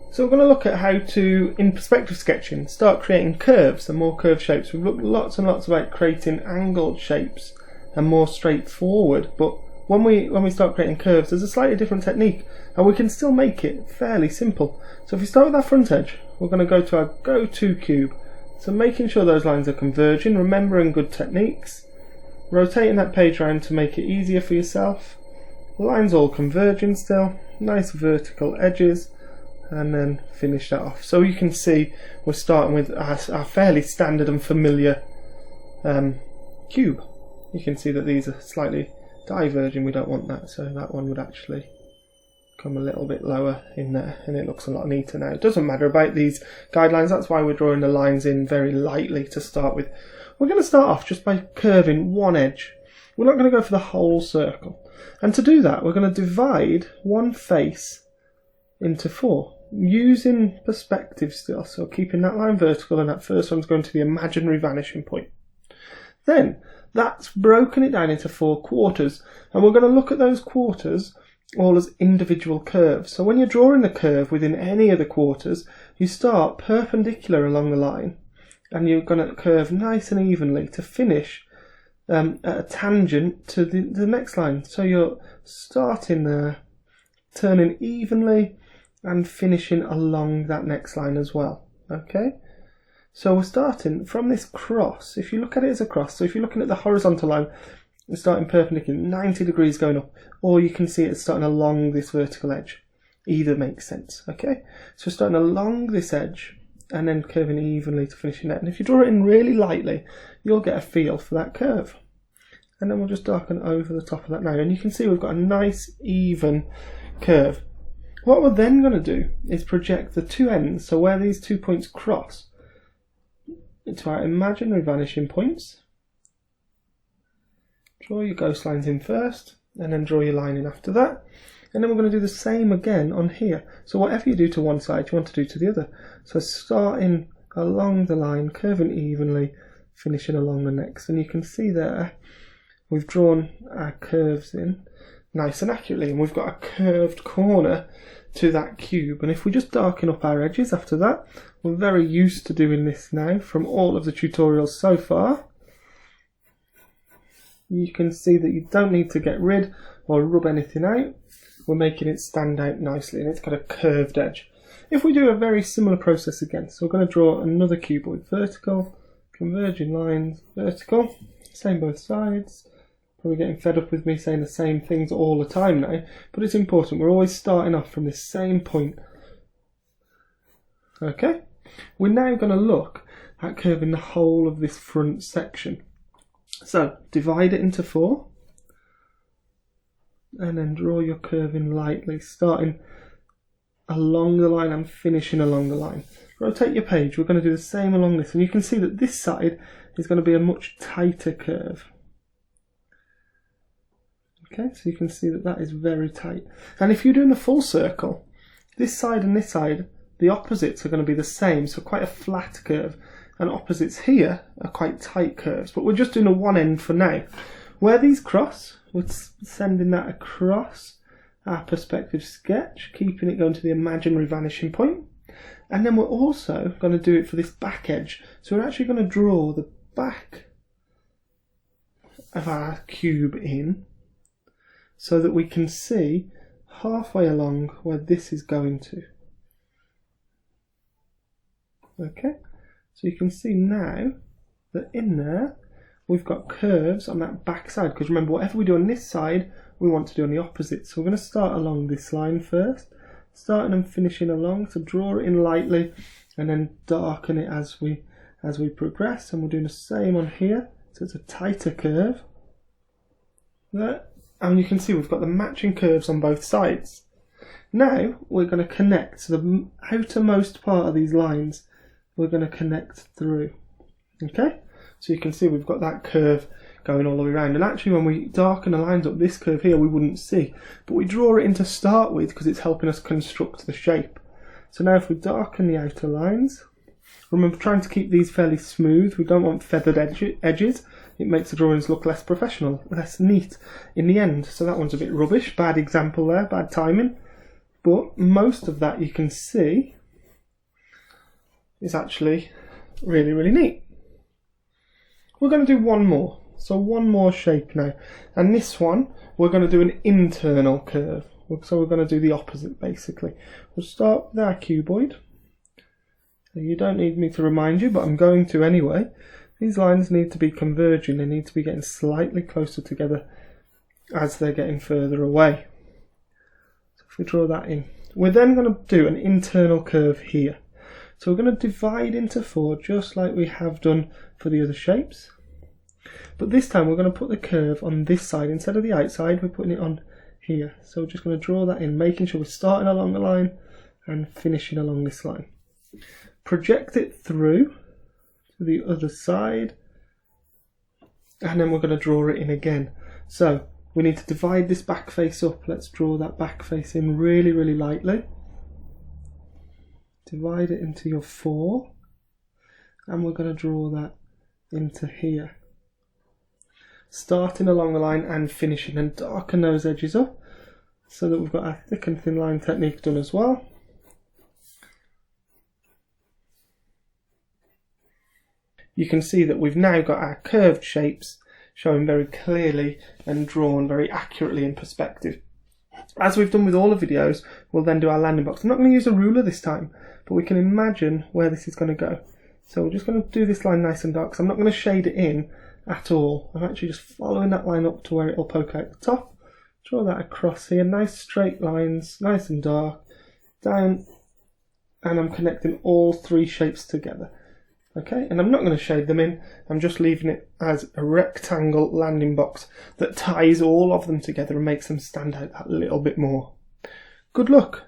So we're going to look at how to, in perspective sketching, start creating curves and more curved shapes. We've looked lots and lots about creating angled shapes and more straightforward, but when we start creating curves, there's a slightly different technique, and we can still make it fairly simple. So if we start with our front edge, we're going to go to our go-to cube. So making sure those lines are converging, remembering good techniques, rotating that page around to make it easier for yourself. The lines all converging still, nice vertical edges, and then finish that off. So you can see we're starting with our fairly standard and familiar cube. You can see that these are slightly diverging, we don't want that, so that one would actually come a little bit lower in there, and it looks a lot neater now. It doesn't matter about these guidelines, that's why we're drawing the lines in very lightly to start with. We're going to start off just by curving one edge. We're not going to go for the whole circle, and to do that we're going to divide one face into 4 using perspective still, so keeping that line vertical, and that first one's going to the imaginary vanishing point. Then that's broken it down into 4 quarters, and we're going to look at those quarters all as individual curves. So when you're drawing a curve within any of the quarters, you start perpendicular along the line, and you're going to curve nice and evenly to finish at a tangent to the next line. So you're starting there, turning evenly, and finishing along that next line as well. Okay? So we're starting from this cross. If you look at it as a cross, so if you're looking at the horizontal line, we're starting perpendicular, 90 degrees going up, or you can see it starting along this vertical edge. Either makes sense, okay? So starting along this edge, and then curving evenly to finishing it. And if you draw it in really lightly, you'll get a feel for that curve. And then we'll just darken over the top of that now, and you can see we've got a nice, even curve. What we're then going to do is project the 2 ends, so where these 2 points cross, into our imaginary vanishing points. Draw your ghost lines in first, and then draw your line in after that. And then we're going to do the same again on here. So whatever you do to one side, you want to do to the other. So starting along the line, curving evenly, finishing along the next. And you can see there, we've drawn our curves in nice and accurately, and we've got a curved corner to that cube. And if we just darken up our edges after that, we're very used to doing this now from all of the tutorials so far. You can see that you don't need to get rid or rub anything out. We're making it stand out nicely, and it's got a curved edge. If we do a very similar process again, so we're going to draw another cube with vertical, converging lines, vertical, same both sides. Probably getting fed up with me saying the same things all the time now, but it's important. We're always starting off from this same point. Okay, we're now going to look at curving the whole of this front section. So divide it into 4, and then draw your curve in lightly, starting along the line and finishing along the line. Rotate your page, we're going to do the same along this, and you can see that this side is going to be a much tighter curve. Okay, so you can see that that is very tight. And if you're doing the full circle, this side and this side, the opposites are going to be the same, so quite a flat curve. And opposites here are quite tight curves, but we're just doing a one end for now. Where these cross, we're sending that across our perspective sketch, keeping it going to the imaginary vanishing point. And then we're also going to do it for this back edge. So we're actually going to draw the back of our cube in, so that we can see halfway along where this is going to. Okay, so you can see now that in there we've got curves on that back side, because remember, whatever we do on this side we want to do on the opposite. So we're going to start along this line first, starting and finishing along, so draw it in lightly and then darken it as we progress. And we're doing the same on here, so it's a tighter curve there. And you can see we've got the matching curves on both sides. Now we're going to connect, so the outermost part of these lines we're going to connect through. Okay, so you can see we've got that curve going all the way around, and actually when we darken the lines up, this curve here we wouldn't see, but we draw it in to start with because it's helping us construct the shape. So now if we darken the outer lines, remember trying to keep these fairly smooth, we don't want feathered edges. It makes the drawings look less professional, less neat in the end. So that one's a bit rubbish, bad example there, bad timing. But most of that you can see is actually really, really neat. We're going to do one more. So one more shape now. And this one, we're going to do an internal curve. So we're going to do the opposite, basically. We'll start with our cuboid. You don't need me to remind you, but I'm going to anyway. These lines need to be converging. They need to be getting slightly closer together as they're getting further away. So if we draw that in. We're then going to do an internal curve here. So we're going to divide into 4 just like we have done for the other shapes. But this time we're going to put the curve on this side. Instead of the outside, we're putting it on here. So we're just going to draw that in, making sure we're starting along the line and finishing along this line. Project it through to the other side, and then we're going to draw it in again. So we need to divide this back face up. Let's draw that back face in really, really lightly. Divide it into your 4, and we're going to draw that into here. Starting along the line and finishing, and darken those edges up so that we've got our thick and thin line technique done as well. You can see that we've now got our curved shapes showing very clearly and drawn very accurately in perspective. As we've done with all the videos, we'll then do our landing box. I'm not going to use a ruler this time, but we can imagine where this is going to go. So we're just going to do this line nice and dark, so I'm not going to shade it in at all. I'm actually just following that line up to where it will poke out the top. Draw that across here, nice straight lines, nice and dark, down, and I'm connecting all 3 shapes together. Okay, and I'm not going to shade them in, I'm just leaving it as a rectangle landing box that ties all of them together and makes them stand out that little bit more. Good luck!